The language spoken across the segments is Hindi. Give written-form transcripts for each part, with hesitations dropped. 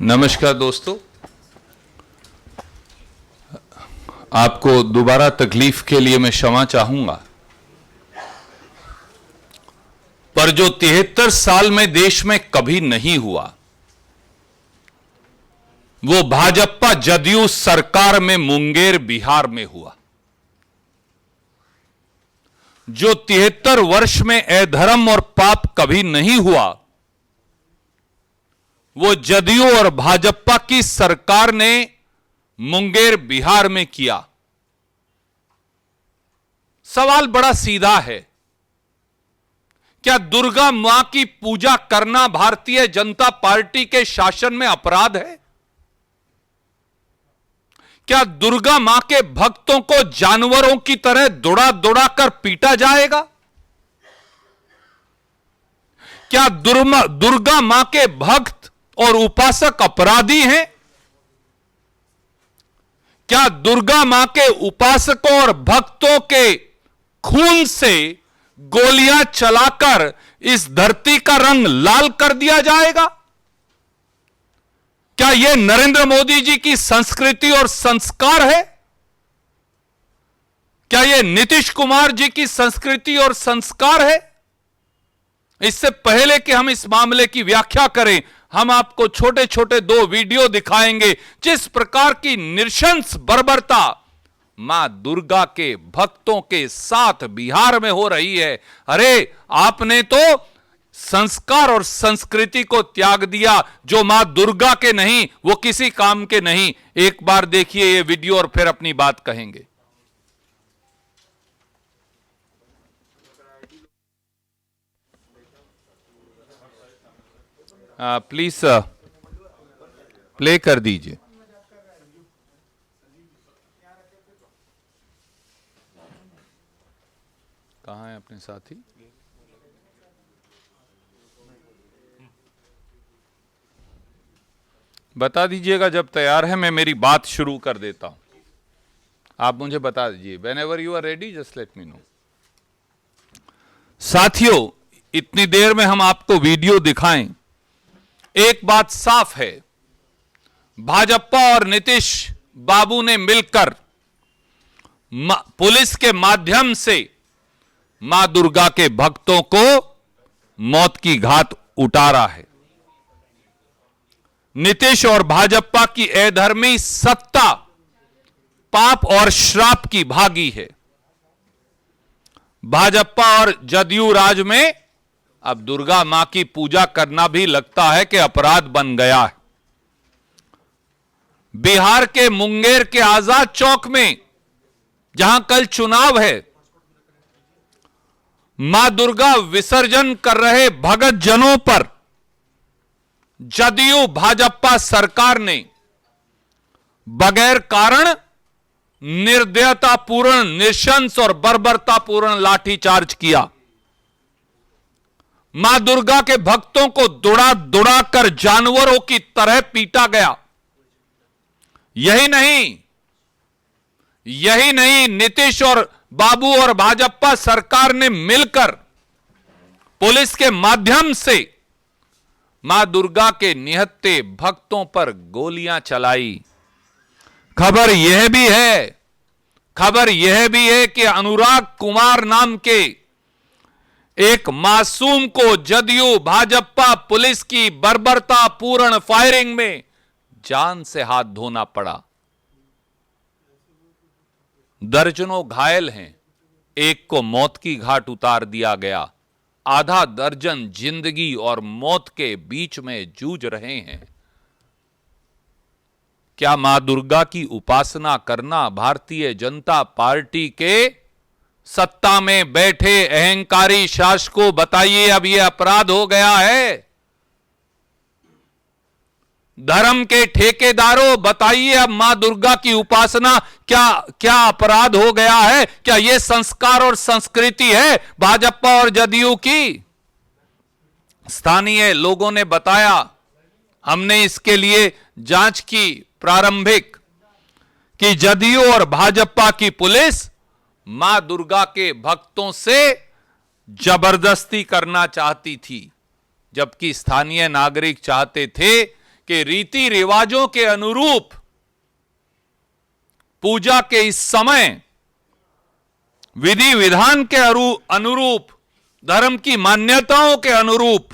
नमस्कार दोस्तों, आपको दोबारा तकलीफ के लिए मैं क्षमा चाहूंगा, पर जो 73 साल में देश में कभी नहीं हुआ वो भाजपा जदयू सरकार में मुंगेर बिहार में हुआ। जो 73 वर्ष में अधर्म और पाप कभी नहीं हुआ वो जदयू और भाजपा की सरकार ने मुंगेर बिहार में किया। सवाल बड़ा सीधा है, क्या दुर्गा मां की पूजा करना भारतीय जनता पार्टी के शासन में अपराध है? क्या दुर्गा मां के भक्तों को जानवरों की तरह दौड़ा दौड़ा कर पीटा जाएगा? क्या दुर्गा मां के भक्त और उपासक अपराधी हैं? क्या दुर्गा मां के उपासकों और भक्तों के खून से गोलियां चलाकर इस धरती का रंग लाल कर दिया जाएगा? क्या यह नरेंद्र मोदी जी की संस्कृति और संस्कार है? क्या यह नीतीश कुमार जी की संस्कृति और संस्कार है? इससे पहले कि हम इस मामले की व्याख्या करें, हम आपको छोटे छोटे 2 वीडियो दिखाएंगे जिस प्रकार की नृशंस बर्बरता मां दुर्गा के भक्तों के साथ बिहार में हो रही है। अरे, आपने तो संस्कार और संस्कृति को त्याग दिया जो मां दुर्गा के नहीं, वो किसी काम के नहीं। एक बार देखिए ये वीडियो और फिर अपनी बात कहेंगे। प्लीज प्ले कर दीजिए। कहां है अपने साथी? बता दीजिएगा जब तैयार है, मैं मेरी बात शुरू कर देता हूं। आप मुझे बता दीजिए, whenever you are ready just let me know. साथियों, इतनी देर में हम आपको वीडियो दिखाएं, एक बात साफ है, भाजपा और नीतीश बाबू ने मिलकर पुलिस के माध्यम से मां दुर्गा के भक्तों को मौत की घात उतारा है। नीतीश और भाजपा की अधर्मी सत्ता पाप और श्राप की भागी है। भाजपा और जदयू राज में अब दुर्गा मां की पूजा करना भी लगता है कि अपराध बन गया है। बिहार के मुंगेर के आजाद चौक में जहां कल चुनाव है, मां दुर्गा विसर्जन कर रहे भगत जनों पर जदयू भाजपा सरकार ने बगैर कारण निर्दयतापूर्ण, नृशंस और बर्बरतापूर्ण लाठीचार्ज किया। मां दुर्गा के भक्तों को दौड़ा दौड़ा कर जानवरों की तरह पीटा गया। यही नहीं, नीतीश और बाबू और भाजपा सरकार ने मिलकर पुलिस के माध्यम से मां दुर्गा के निहत्थे भक्तों पर गोलियां चलाई। खबर यह भी है कि अनुराग कुमार नाम के एक मासूम को जदयू भाजपा पुलिस की बर्बरतापूर्ण फायरिंग में जान से हाथ धोना पड़ा। दर्जनों घायल हैं, एक को मौत की घाट उतार दिया गया। आधा दर्जन जिंदगी और मौत के बीच में जूझ रहे हैं। क्या मां दुर्गा की उपासना करना भारतीय जनता पार्टी के सत्ता में बैठे अहंकारी शासकों, बताइए अब यह अपराध हो गया है? धर्म के ठेकेदारों, बताइए अब मां दुर्गा की उपासना क्या अपराध हो गया है? क्या यह संस्कार और संस्कृति है भाजपा और जदयू की? स्थानीय लोगों ने बताया, हमने इसके लिए जांच की प्रारंभिक, कि जदयू और भाजपा की पुलिस मां दुर्गा के भक्तों से जबरदस्ती करना चाहती थी, जबकि स्थानीय नागरिक चाहते थे कि रीति रिवाजों के अनुरूप पूजा के इस समय विधि विधान के अनुरूप धर्म की मान्यताओं के अनुरूप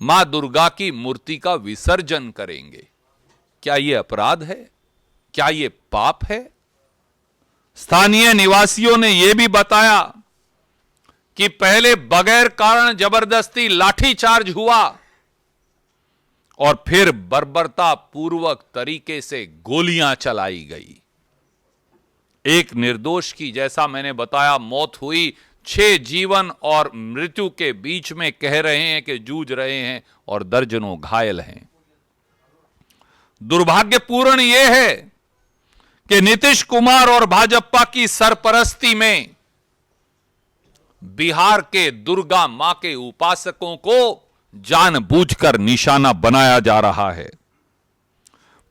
मां दुर्गा की मूर्ति का विसर्जन करेंगे। क्या यह अपराध है? क्या यह पाप है? स्थानीय निवासियों ने यह भी बताया कि पहले बगैर कारण जबरदस्ती लाठीचार्ज हुआ और फिर बर्बरता पूर्वक तरीके से गोलियां चलाई गई। एक निर्दोष की, जैसा मैंने बताया, मौत हुई। 6 जीवन और मृत्यु के बीच में कह रहे हैं कि जूझ रहे हैं और दर्जनों घायल हैं। दुर्भाग्यपूर्ण यह है कि नीतीश कुमार और भाजपा की सरपरस्ती में बिहार के दुर्गा मां के उपासकों को जानबूझकर निशाना बनाया जा रहा है।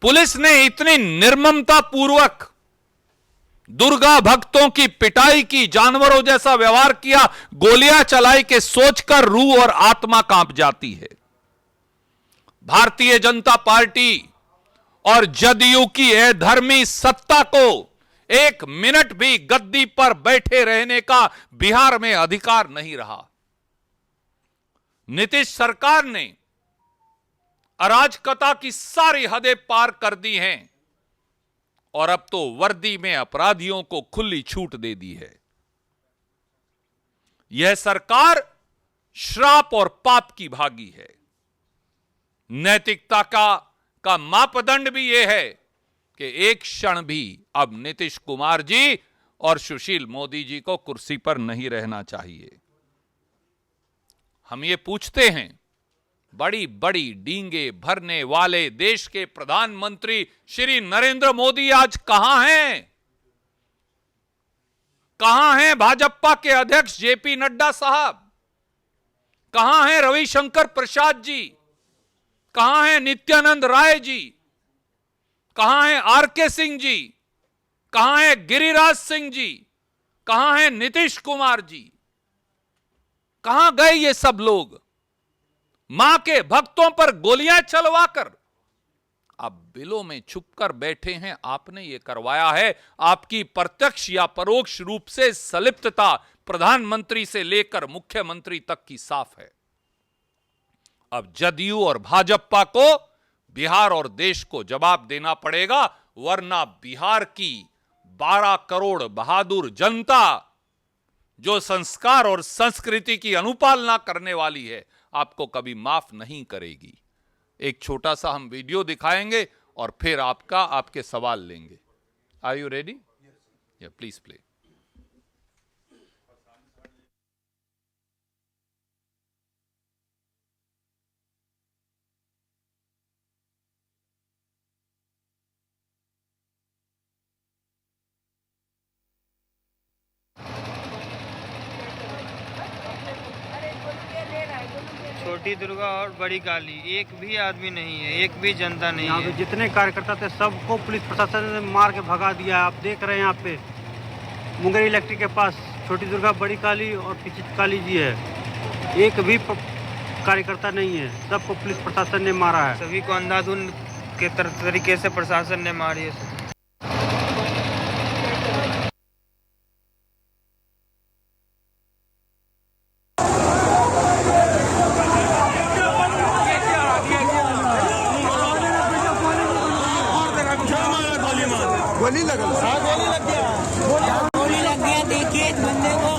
पुलिस ने इतनी निर्ममता पूर्वक दुर्गा भक्तों की पिटाई की, जानवरों जैसा व्यवहार किया, गोलियां चलाई के सोचकर रूह और आत्मा कांप जाती है। भारतीय जनता पार्टी और जदयू की अधर्मी सत्ता को 1 मिनट भी गद्दी पर बैठे रहने का बिहार में अधिकार नहीं रहा। नीतीश सरकार ने अराजकता की सारी हदें पार कर दी हैं और अब तो वर्दी में अपराधियों को खुली छूट दे दी है। यह सरकार श्राप और पाप की भागी है। नैतिकता का मापदंड भी यह है कि एक क्षण भी अब नीतीश कुमार जी और सुशील मोदी जी को कुर्सी पर नहीं रहना चाहिए। हम ये पूछते हैं, बड़ी बड़ी डींगे भरने वाले देश के प्रधानमंत्री श्री नरेंद्र मोदी आज कहां हैं? कहां हैं भाजपा के अध्यक्ष जेपी नड्डा साहब? कहां हैं रविशंकर प्रसाद जी? कहां हैं नित्यानंद राय जी? कहां हैं आरके सिंह जी? कहां हैं गिरिराज सिंह जी? कहां हैं नीतीश कुमार जी? कहां गए ये सब लोग? मां के भक्तों पर गोलियां चलवाकर अब बिलों में छुपकर बैठे हैं। आपने ये करवाया है। आपकी प्रत्यक्ष या परोक्ष रूप से संलिप्तता प्रधानमंत्री से लेकर मुख्यमंत्री तक की साफ है। अब जदयू और भाजपा को बिहार और देश को जवाब देना पड़ेगा, वरना बिहार की 12 करोड़ बहादुर जनता जो संस्कार और संस्कृति की अनुपालना करने वाली है, आपको कभी माफ नहीं करेगी। एक छोटा सा हम वीडियो दिखाएंगे और फिर आपके सवाल लेंगे। Are you ready? या प्लीज प्ले। छोटी दुर्गा और बड़ी काली, एक भी आदमी नहीं है, एक भी जनता नहीं है। जितने कार्यकर्ता थे सबको पुलिस प्रशासन ने मार के भगा दिया। आप देख रहे हैं यहाँ पे मुंगेरी इलेक्ट्रिक के पास छोटी दुर्गा, बड़ी काली और पीछे काली जी है। एक भी कार्यकर्ता नहीं है, सबको पुलिस प्रशासन ने मारा है। सभी को अंधाधुंध के तरीके से प्रशासन ने मारी है। गोली लग गया। देखिए बंदे को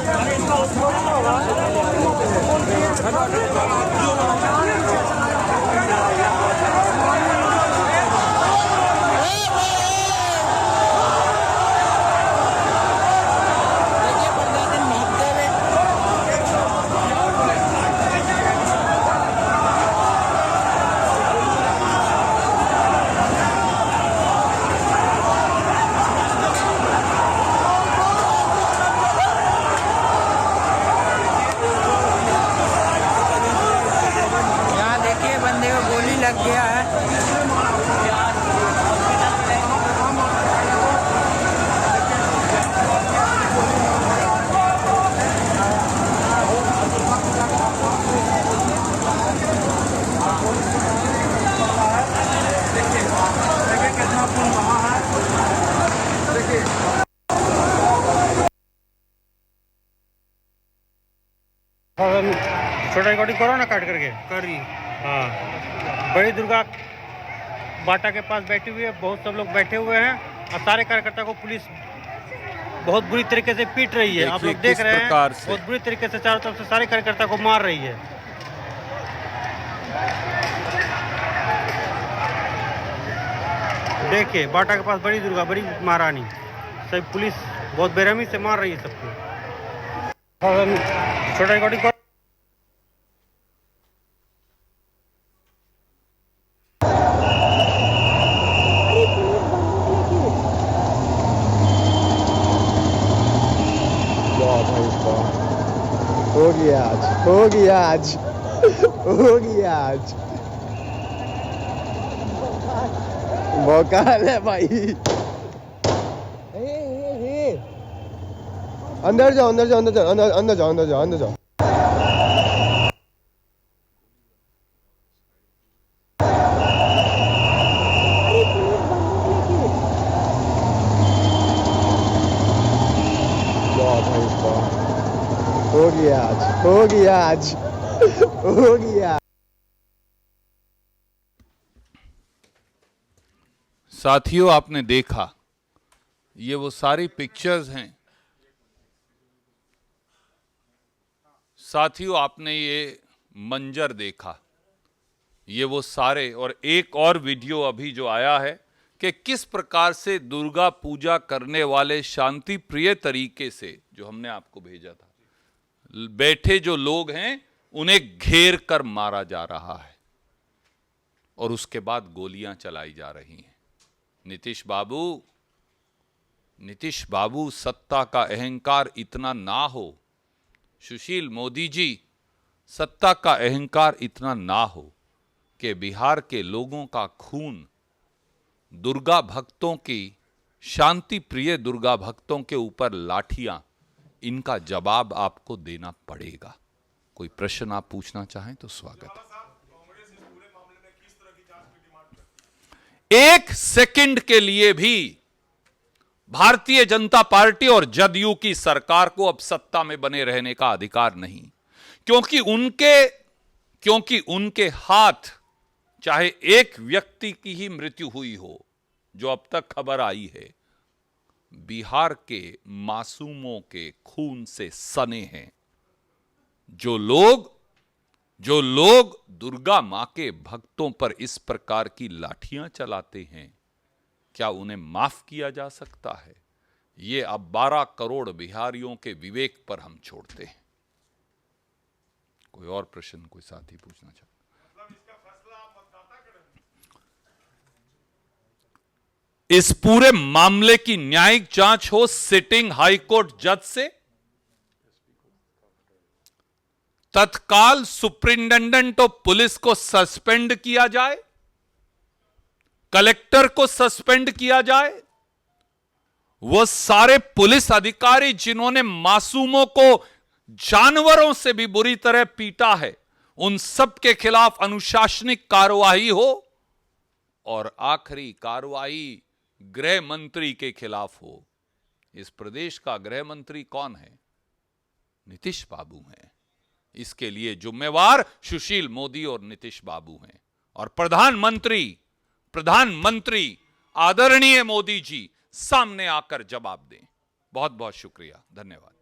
लग गया है। छोटा रिकॉर्डिंग करो ना काट करके। कर रही हाँ, बड़ी दुर्गा बाटा के पास बैठी हुई है, बहुत सब लोग बैठे हुए हैं और सारे कार्यकर्ता को पुलिस बहुत बुरी तरीके से पीट रही है। आप लोग देख रहे हैं, बहुत बुरी तरीके से चारों तरफ से सारे कार्यकर्ता को मार रही है। देखिए बाटा के पास बड़ी दुर्गा, बड़ी महारानी, सब पुलिस बहुत बेरहमी से मार रही है सबको। छोटा रिकॉर्डिंग करो। हो गया आज, हो गया आज, हो गया आज। मौका है भाई। अंदर जाओ, अंदर जाओ, अंदर जाओ, अंदर जाओ, अंदर जाओ, अंदर जाओ। हो गया आज, हो गया आज, हो गया। साथियों, आपने देखा, ये वो सारी पिक्चर्स हैं। साथियों, आपने ये मंजर देखा, ये वो सारे, और एक और वीडियो अभी जो आया है कि किस प्रकार से दुर्गा पूजा करने वाले शांति प्रिय तरीके से, जो हमने आपको भेजा था, बैठे जो लोग हैं उन्हें घेर कर मारा जा रहा है और उसके बाद गोलियां चलाई जा रही हैं। नीतीश बाबू, सत्ता का अहंकार इतना ना हो। सुशील मोदी जी, सत्ता का अहंकार इतना ना हो कि बिहार के लोगों का खून दुर्गा भक्तों की, शांति प्रिय दुर्गा भक्तों के ऊपर लाठियां, इनका जवाब आपको देना पड़ेगा। कोई प्रश्न आप पूछना चाहें तो स्वागत है। एक सेकंड के लिए भी भारतीय जनता पार्टी और जदयू की सरकार को अब सत्ता में बने रहने का अधिकार नहीं, क्योंकि उनके हाथ, चाहे एक व्यक्ति की ही मृत्यु हुई हो, जो अब तक खबर आई है, बिहार के मासूमों के खून से सने हैं। जो लोग दुर्गा मां के भक्तों पर इस प्रकार की लाठियां चलाते हैं, क्या उन्हें माफ किया जा सकता है? ये अब 12 करोड़ बिहारियों के विवेक पर हम छोड़ते हैं। कोई और प्रश्न कोई साथी पूछना चाहता? इस पूरे मामले की न्यायिक जांच हो सिटिंग हाईकोर्ट जज से, तत्काल सुप्रिंटेंडेंट ऑफ पुलिस को सस्पेंड किया जाए, कलेक्टर को सस्पेंड किया जाए, वो सारे पुलिस अधिकारी जिन्होंने मासूमों को जानवरों से भी बुरी तरह पीटा है, उन सब के खिलाफ अनुशासनिक कार्रवाई हो, और आखिरी कार्रवाई गृह मंत्री के खिलाफ हो। इस प्रदेश का गृह मंत्री कौन है? नीतीश बाबू हैं। इसके लिए जिम्मेवार सुशील मोदी और नीतीश बाबू हैं, और प्रधानमंत्री आदरणीय मोदी जी सामने आकर जवाब दें। बहुत बहुत शुक्रिया, धन्यवाद।